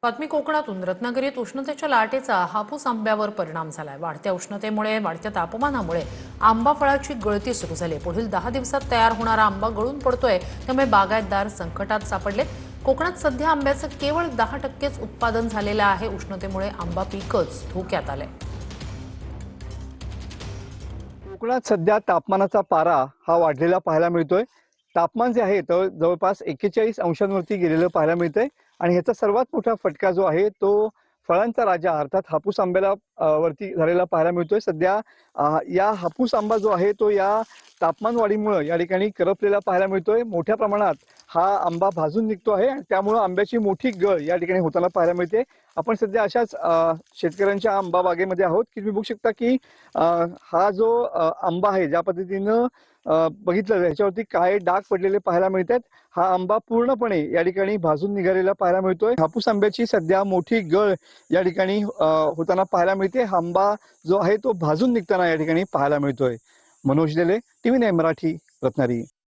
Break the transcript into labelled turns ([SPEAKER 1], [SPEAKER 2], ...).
[SPEAKER 1] बातमी कोकणातून रत्नागिरीत उष्णतेच्या लाटेचा हापूस आंब्यावर परिणाम झालाय। वाढत्या उष्णतेमुळे वाढत्या तापमानामुळे आंबा फळाची गळती सुरू झाली। पुढील 10 दिवसात तयार होणारा आंबा गळून पडतोय, त्यामुळे बागायतदार संकटात सापडलेत। कोकणात सध्या आंब्याचं केवळ 10%च उत्पादन झालेलं आहे। उष्णतेमुळे आंबा पीकच धोक्यात आलंय।
[SPEAKER 2] कोकणात सध्या तापमानाचा पारा हा वाढलेला पाहायला मिळतोय। तापमान जे आहे तर जवळपास 41 अंशांवरती गेलेलं पाहायला मिळतंय आणि ह्याचा सर्वात मोठा फटका जो आहे तो फळांचा राजा अर्थात हापूस आंब्याला वरती झालेला पाहायला मिळतोय। सध्या या हापूस आंबा जो आहे तो या तापमान वाढीमुळे या ठिकाणी करपलेला पाहायला मिळतोय। मोठ्या प्रमाणात हा आंबा भाजून निघतो आहे आणि त्यामुळे आंब्याची मोठी गळ या ठिकाणी होताना पाहायला मिळते। आपण सध्या अशाच शेतकऱ्यांच्या आंबा बागेमध्ये आहोत की तुम्ही बघू शकता की हा जो आंबा आहे ज्या पद्धतीनं बघितलं ह्याच्यावरती काळे डाग पडलेले पाहायला मिळतात। हा आंबा पूर्णपणे या ठिकाणी भाजून निघालेला पाहायला मिळतोय। हापूस आंब्याची सध्या मोठी गळ या ठिकाणी होताना पाहायला मिळते। हा आंबा जो आहे तो भाजून निघताना या ठिकाणी पाहायला मिळतोय। मनोज लेले, TV9 मराठी, रत्नागिरी।